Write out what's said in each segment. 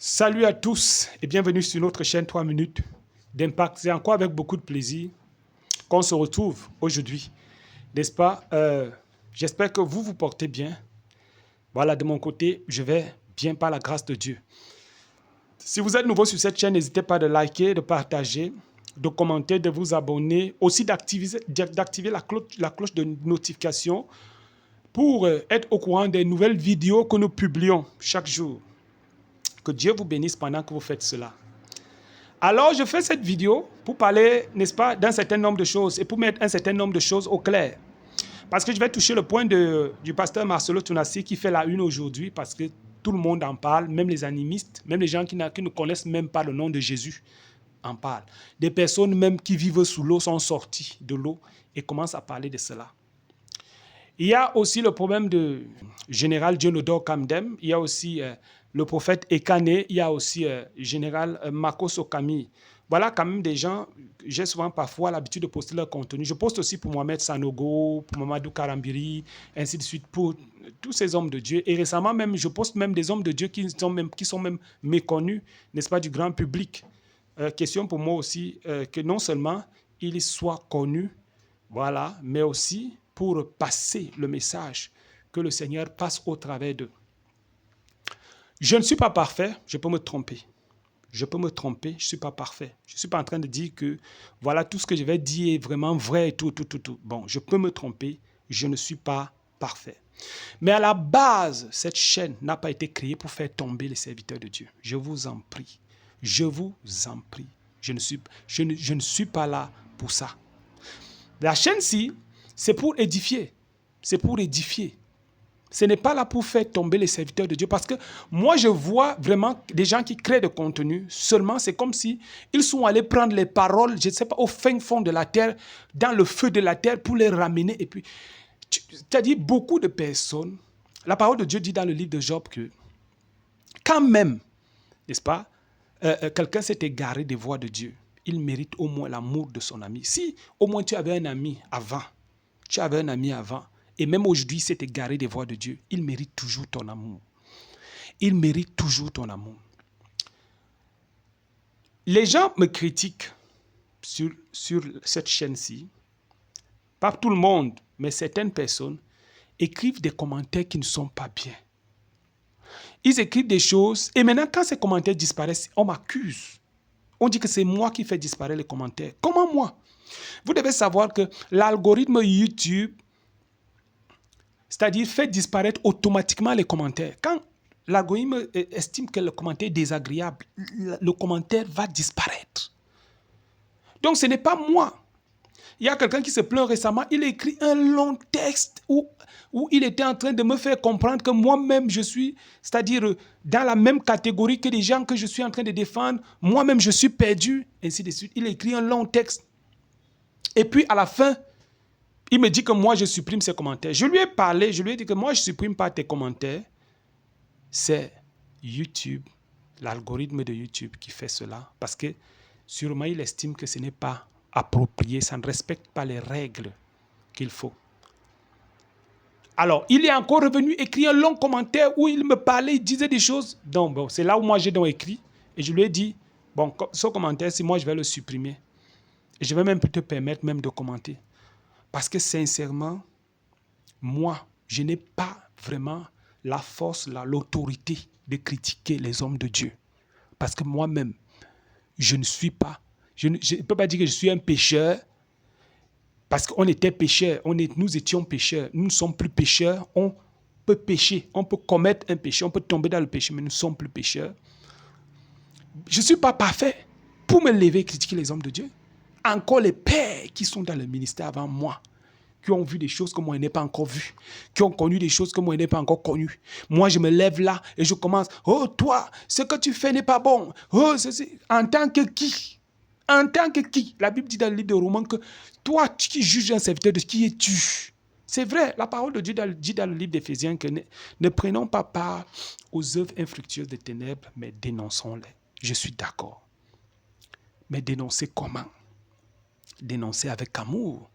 Salut à tous et bienvenue sur notre chaîne 3 minutes d'impact. C'est encore avec beaucoup de plaisir qu'on se retrouve aujourd'hui, n'est-ce pas? J'espère que vous vous portez bien. Voilà, de mon côté, je vais bien par la grâce de Dieu. Si vous êtes nouveau sur cette chaîne, n'hésitez pas de liker, de partager, de commenter, de vous abonner, aussi d'activer la cloche de notification pour être au courant des nouvelles vidéos que nous publions chaque jour. Que Dieu vous bénisse pendant que vous faites cela. Alors, je fais cette vidéo pour parler, n'est-ce pas, d'un certain nombre de choses et pour mettre un certain nombre de choses au clair. Parce que je vais toucher le point du pasteur Marcelo Tounassi qui fait la une aujourd'hui parce que tout le monde en parle, même les animistes, même les gens qui ne connaissent même pas le nom de Jésus en parlent. Des personnes même qui vivent sous l'eau sont sorties de l'eau et commencent à parler de cela. Il y a aussi le problème de général Dionodor Kamdem, il y a aussi le prophète Ekane, il y a aussi général Makoso Kami. Voilà quand même des gens, j'ai souvent parfois l'habitude de poster leur contenu. Je poste aussi pour Mohamed Sanogo, pour Mamadou Karambiri, ainsi de suite, pour tous ces hommes de Dieu. Et récemment même, je poste même des hommes de Dieu qui sont même méconnus, n'est-ce pas, du grand public. Question pour moi aussi que non seulement ils soient connus, voilà, mais aussi pour passer le message que le Seigneur passe au travers d'eux. Je ne suis pas parfait, je peux me tromper. Je peux me tromper, je ne suis pas parfait. Je ne suis pas en train de dire que voilà, tout ce que je vais dire est vraiment vrai et tout. Bon, je peux me tromper, je ne suis pas parfait. Mais à la base, cette chaîne n'a pas été créée pour faire tomber les serviteurs de Dieu. Je vous en prie. Je vous en prie. Je ne suis pas là pour ça. La chaîne-ci, c'est pour édifier. C'est pour édifier. Ce n'est pas là pour faire tomber les serviteurs de Dieu. Parce que moi, je vois vraiment des gens qui créent de contenu. Seulement, c'est comme si ils sont allés prendre les paroles, je ne sais pas, au fin fond de la terre, dans le feu de la terre, pour les ramener. Et puis, c'est-à-dire, beaucoup de personnes, la parole de Dieu dit dans le livre de Job que, quand même, n'est-ce pas, quelqu'un s'est égaré des voies de Dieu, il mérite au moins l'amour de son ami. Si au moins tu avais un ami avant, et même aujourd'hui s'est égaré des voies de Dieu, il mérite toujours ton amour. Il mérite toujours ton amour. Les gens me critiquent sur cette chaîne-ci, pas tout le monde, mais certaines personnes écrivent des commentaires qui ne sont pas bien. Ils écrivent des choses, et maintenant quand ces commentaires disparaissent, on m'accuse. On dit que c'est moi qui fais disparaître les commentaires. Comment moi? Vous devez savoir que l'algorithme YouTube, c'est-à-dire fait disparaître automatiquement les commentaires. Quand l'algorithme estime que le commentaire est désagréable, le commentaire va disparaître. Donc ce n'est pas moi. Il y a quelqu'un qui se plaint récemment, il a écrit un long texte où il était en train de me faire comprendre que moi-même je suis, c'est-à-dire dans la même catégorie que les gens que je suis en train de défendre, moi-même je suis perdu, ainsi de suite. Il a écrit un long texte. Et puis à la fin, il me dit que moi je supprime ses commentaires. Je lui ai parlé, je lui ai dit que moi je ne supprime pas tes commentaires. C'est YouTube, l'algorithme de YouTube qui fait cela. Parce que sûrement il estime que ce n'est pas approprié, ça ne respecte pas les règles qu'il faut. Alors, il est encore revenu écrire un long commentaire où il me parlait, il disait des choses. Donc, bon, c'est là où moi j'ai donc écrit. Et je lui ai dit, bon, ce commentaire, si moi je vais le supprimer. Et je vais même te permettre même de commenter. Parce que sincèrement, moi, je n'ai pas vraiment la force, l'autorité de critiquer les hommes de Dieu. Parce que moi-même, je ne suis pas, je ne peux pas dire que je suis un pécheur, parce qu'on était pécheurs, nous étions pécheurs, nous ne sommes plus pécheurs, on peut pécher, on peut commettre un péché, on peut tomber dans le péché, mais nous ne sommes plus pécheurs. Je ne suis pas parfait pour me lever et critiquer les hommes de Dieu. Encore les pères qui sont dans le ministère avant moi, qui ont vu des choses que moi je n'ai pas encore vues, qui ont connu des choses que moi je n'ai pas encore connues. Moi, je me lève là et je commence, oh toi, ce que tu fais n'est pas bon. Oh, ceci. En tant que qui? En tant que qui? La Bible dit dans le livre de Romains que toi qui juges un serviteur de qui es-tu? C'est vrai, la parole de Dieu dit dans le livre d'Éphésiens que ne prenons pas part aux œuvres infructueuses des ténèbres, mais dénonçons-les. Je suis d'accord. Mais dénoncer comment? Dénoncer avec amour.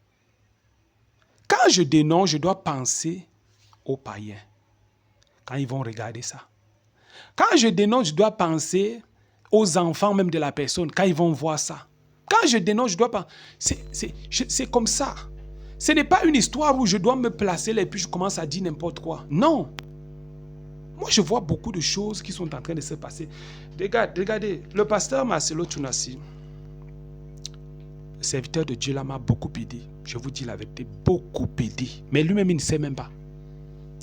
Quand je dénonce, je dois penser aux païens. Quand ils vont regarder ça. Quand je dénonce, je dois penser aux enfants même de la personne, quand ils vont voir ça. Quand je dénonce, je dois penser. C'est comme ça. Ce n'est pas une histoire où je dois me placer là et puis je commence à dire n'importe quoi. Non. Moi, je vois beaucoup de choses qui sont en train de se passer. Regardez, le pasteur Marcelo Tunasi, le serviteur de Dieu là, m'a beaucoup aidé. Je vous dis la vérité, beaucoup aidé. Mais lui-même, il ne sait même pas.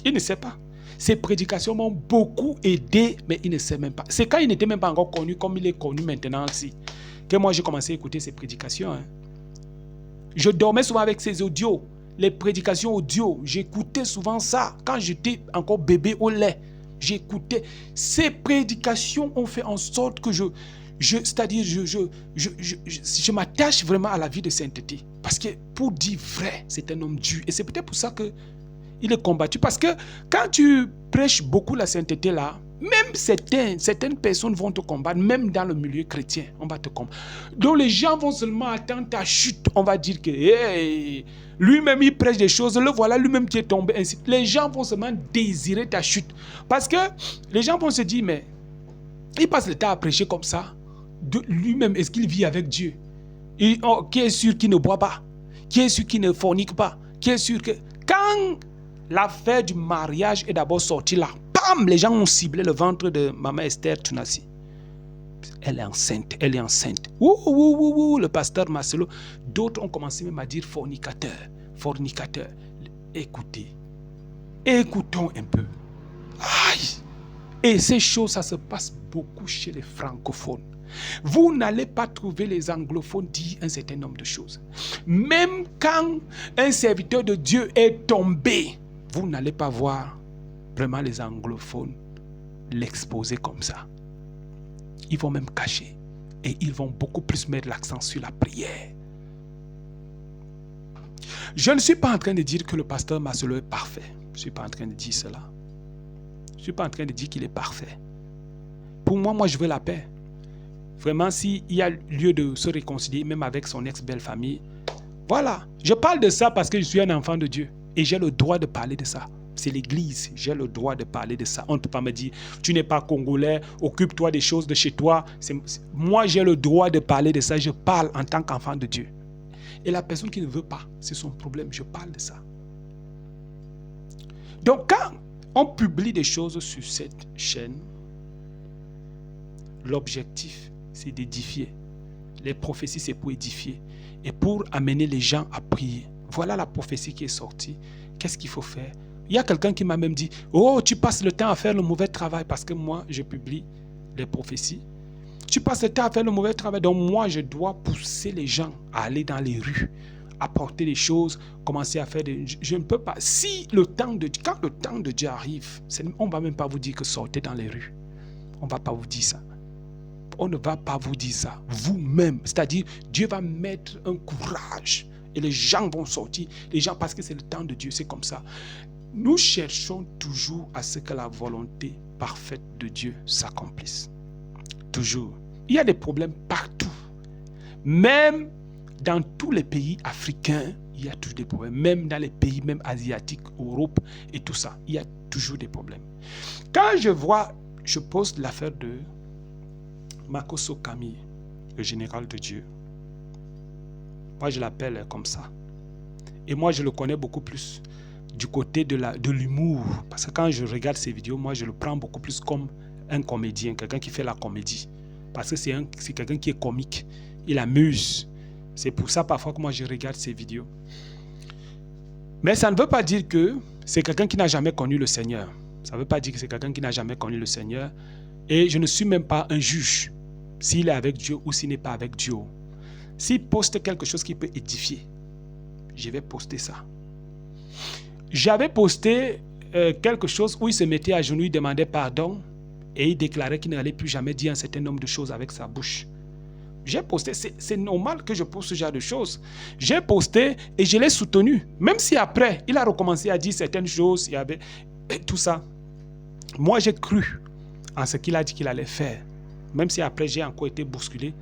Il ne sait pas. Ses prédications m'ont beaucoup aidé, mais il ne sait même pas. C'est quand il n'était même pas encore connu comme il est connu maintenant aussi, que moi j'ai commencé à écouter ses prédications. Je dormais souvent avec ses audios, les prédications audio. J'écoutais souvent ça quand j'étais encore bébé au lait. J'écoutais. Ces prédications ont fait en sorte que c'est-à-dire je m'attache vraiment à la vie de sainteté. Parce que pour dire vrai, c'est un homme dur. Et c'est peut-être pour ça que il est combattu. Parce que quand tu prêches beaucoup la sainteté là, même certaines personnes vont te combattre, même dans le milieu chrétien, on va te combattre. Donc les gens vont seulement attendre ta chute. On va dire que hey, lui-même il prêche des choses, le voilà lui-même qui est tombé. Ainsi. Les gens vont seulement désirer ta chute. Parce que les gens vont se dire, mais il passe le temps à prêcher comme ça. Lui-même, est-ce qu'il vit avec Dieu? Qui est sûr qu'il ne boit pas? Qui est sûr qu'il ne fornique pas? Qui est sûr que... Quand l'affaire du mariage est d'abord sortie là, bam, les gens ont ciblé le ventre de Maman Esther Tunasi. Elle est enceinte, elle est enceinte. Ouh, le pasteur Marcelo. D'autres ont commencé même à dire fornicateur, fornicateur. Écoutez, écoutons un peu. Aïe! Et ces choses, ça se passe beaucoup chez les francophones. Vous n'allez pas trouver les anglophones dire un certain nombre de choses. Même quand un serviteur de Dieu est tombé, vous n'allez pas voir vraiment les anglophones l'exposer comme ça. Ils vont même cacher. Et ils vont beaucoup plus mettre l'accent sur la prière. Je ne suis pas en train de dire que le pasteur Marcelo est parfait. Je ne suis pas en train de dire cela. Je ne suis pas en train de dire qu'il est parfait. Pour moi, je veux la paix. Vraiment, s'il y a lieu de se réconcilier, même avec son ex-belle-famille, voilà. Je parle de ça parce que je suis un enfant de Dieu. Et j'ai le droit de parler de ça. C'est l'église. J'ai le droit de parler de ça. On ne peut pas me dire, tu n'es pas congolais, occupe-toi des choses de chez toi. Moi, j'ai le droit de parler de ça. Je parle en tant qu'enfant de Dieu. Et la personne qui ne veut pas, c'est son problème. Je parle de ça. Donc, quand on publie des choses sur cette chaîne, l'objectif, c'est d'édifier. Les prophéties, c'est pour édifier. Et pour amener les gens à prier. Voilà la prophétie qui est sortie. Qu'est-ce qu'il faut faire? Il y a quelqu'un qui m'a même dit, oh, tu passes le temps à faire le mauvais travail parce que moi, je publie les prophéties. Tu passes le temps à faire le mauvais travail. Donc moi, je dois pousser les gens à aller dans les rues, apporter des choses, commencer à faire des... Je ne peux pas. Si le temps de... Quand le temps de Dieu arrive, on ne va même pas vous dire que sortez dans les rues. On ne va pas vous dire ça. On ne va pas vous dire ça. Vous-même. C'est-à-dire, Dieu va mettre un courage. Et les gens vont sortir. Les gens, parce que c'est le temps de Dieu. C'est comme ça. Nous cherchons toujours à ce que la volonté parfaite de Dieu s'accomplisse. Toujours. Il y a des problèmes partout. Même dans tous les pays africains, il y a toujours des problèmes. Même dans les pays même asiatiques, Europe et tout ça, il y a toujours des problèmes. Quand je poste l'affaire de Makosso Camille, le général de Dieu. Moi, je l'appelle comme ça. Et moi, je le connais beaucoup plus du côté de l'humour. Parce que quand je regarde ses vidéos, moi, je le prends beaucoup plus comme un comédien, quelqu'un qui fait la comédie. Parce que c'est quelqu'un qui est comique. Il amuse. C'est pour ça, parfois, que moi, je regarde ses vidéos. Mais ça ne veut pas dire que c'est quelqu'un qui n'a jamais connu le Seigneur. Ça ne veut pas dire que c'est quelqu'un qui n'a jamais connu le Seigneur. Et je ne suis même pas un juge. S'il est avec Dieu ou s'il n'est pas avec Dieu. S'il poste quelque chose qui peut édifier, je vais poster ça. J'avais posté quelque chose où il se mettait à genoux, il demandait pardon et il déclarait qu'il n'allait plus jamais dire un certain nombre de choses avec sa bouche. J'ai posté, c'est normal que je poste ce genre de choses. J'ai posté et je l'ai soutenu. Même si après, il a recommencé à dire certaines choses, il y avait tout ça. Moi, j'ai cru en ce qu'il a dit qu'il allait faire. Même si après, j'ai encore été bousculé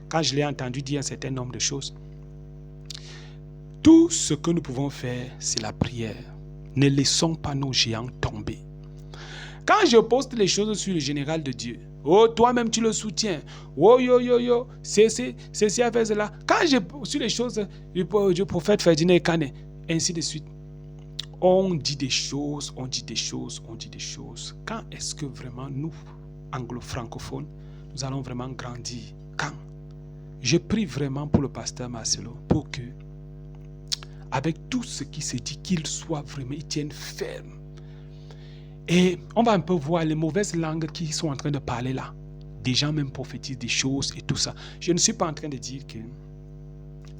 quand je l'ai entendu dire un certain nombre de choses. Tout ce que nous pouvons faire, c'est la prière. Ne laissons pas nos géants tomber. Quand je poste les choses sur le général de Dieu, oh, toi-même tu le soutiens. Oh, yo, yo, yo, c'est avec cela. Quand je sur les choses du prophète Ferdinand Ekane, ainsi de suite, on dit des choses, on dit des choses, on dit des choses. Quand est-ce que vraiment nous, anglo-francophones, nous allons vraiment grandir? Quand? Je prie vraiment pour le pasteur Marcelo, pour que, avec tout ce qui se dit, qu'il soit vraiment, il tienne ferme. Et on va un peu voir les mauvaises langues qui sont en train de parler là. Des gens même prophétisent des choses et tout ça. Je ne suis pas en train de dire que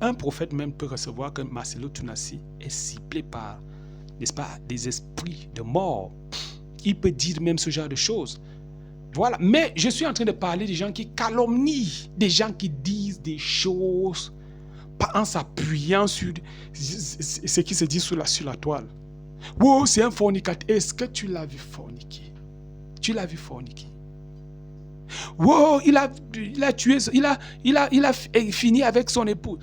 un prophète même peut recevoir que Marcelo Tounassi est ciblé par, n'est-ce pas, des esprits de mort. Il peut dire même ce genre de choses. Voilà. Mais je suis en train de parler des gens qui calomnient, des gens qui disent des choses en s'appuyant sur ce qui se dit sur la toile. Wow, c'est un fornicateur. Est-ce que tu l'as vu forniquer? Tu l'as vu forniquer? Wow, il a tué, il a fini avec son épouse.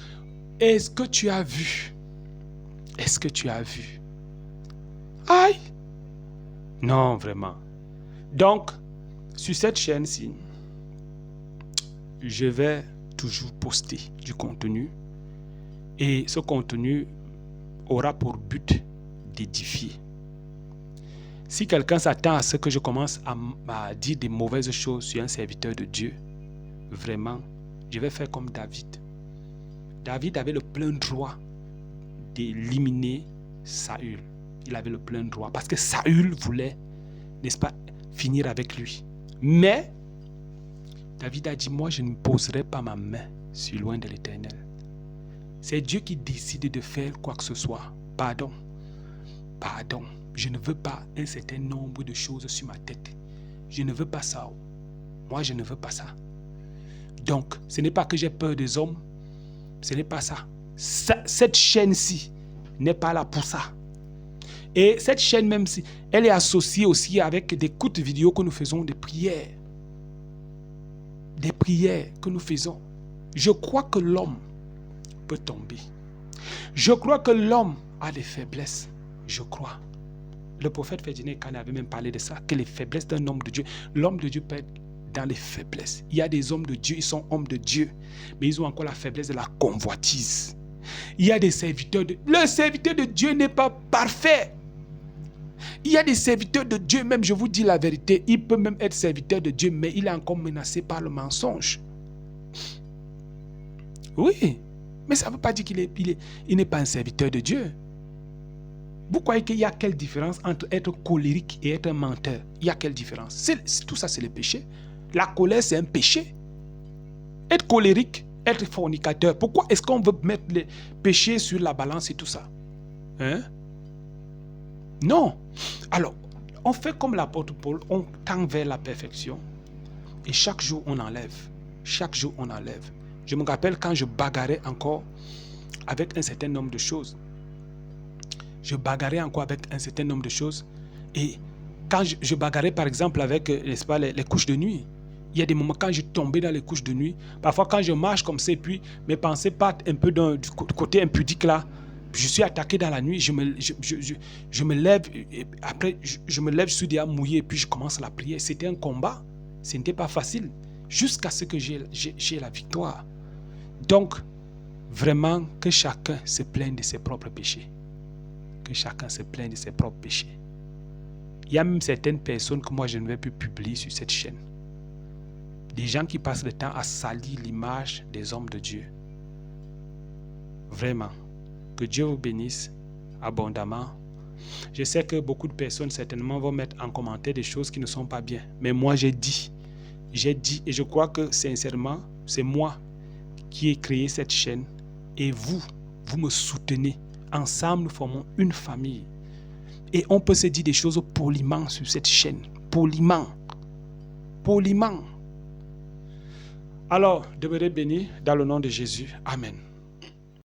Est-ce que tu as vu? Est-ce que tu as vu? Aïe! Non, vraiment. Donc, sur cette chaîne-ci, je vais toujours poster du contenu. Et ce contenu aura pour but d'édifier. Si quelqu'un s'attend à ce que je commence à dire des mauvaises choses sur un serviteur de Dieu, vraiment, je vais faire comme David. David avait le plein droit d'éliminer Saül. Il avait le plein droit parce que Saül voulait, n'est-ce pas, finir avec lui. Mais David a dit, moi je ne poserai pas ma main sur loin de l'Éternel. C'est Dieu qui décide de faire quoi que ce soit. Pardon. Je ne veux pas un certain nombre de choses sur ma tête. Je ne veux pas ça. Moi, je ne veux pas ça. Donc, ce n'est pas que j'ai peur des hommes. Ce n'est pas ça. Cette chaîne-ci n'est pas là pour ça. Et cette chaîne, même si elle est associée aussi avec des courtes vidéos que nous faisons, des prières. Des prières que nous faisons. Je crois que l'homme peut tomber. Je crois que l'homme a des faiblesses. Je crois. Le prophète Ferdinand Ekane avait même parlé de ça, que les faiblesses d'un homme de Dieu, l'homme de Dieu peut être dans les faiblesses. Il y a des hommes de Dieu, ils sont hommes de Dieu, mais ils ont encore la faiblesse de la convoitise. Il y a des serviteurs de... Le serviteur de Dieu n'est pas parfait. Il y a des serviteurs de Dieu, même je vous dis la vérité, il peut même être serviteur de Dieu, mais il est encore menacé par le mensonge. Oui, mais ça ne veut pas dire qu'il n'est pas un serviteur de Dieu. Vous croyez qu'il y a quelle différence entre être colérique et être un menteur? Il y a quelle différence? Tout ça, c'est le péché. La colère, c'est un péché. Être colérique, être fornicateur. Pourquoi est-ce qu'on veut mettre les péchés sur la balance et tout ça? Hein? Non. Alors, on fait comme l'apôtre Paul, on tend vers la perfection. Et chaque jour, on enlève. Chaque jour, on enlève. Je me rappelle quand je bagarrais encore avec un certain nombre de choses. Je bagarrais encore avec un certain nombre de choses. Et quand je bagarrais par exemple avec n'est-ce pas, les couches de nuit, il y a des moments quand je tombais dans les couches de nuit. Parfois quand je marche comme ça, et puis mes pensées partent un peu du côté impudique là. Je suis attaqué dans la nuit, je me lève, et après je me lève, je suis déjà mouillé, et puis je commence la prière. C'était un combat, ce n'était pas facile, jusqu'à ce que j'ai la victoire. Donc, vraiment que chacun se plaigne de ses propres péchés. Que chacun se plaigne de ses propres péchés. Il y a même certaines personnes que moi je ne vais plus publier sur cette chaîne. Des gens qui passent le temps à salir l'image des hommes de Dieu. Vraiment. Que Dieu vous bénisse abondamment. Je sais que beaucoup de personnes certainement vont mettre en commentaire des choses qui ne sont pas bien. Mais moi j'ai dit et je crois que sincèrement, c'est moi qui ai créé cette chaîne et vous me soutenez. Ensemble, nous formons une famille. Et on peut se dire des choses poliment sur cette chaîne. Poliment. Alors, demeurez bénis dans le nom de Jésus. Amen.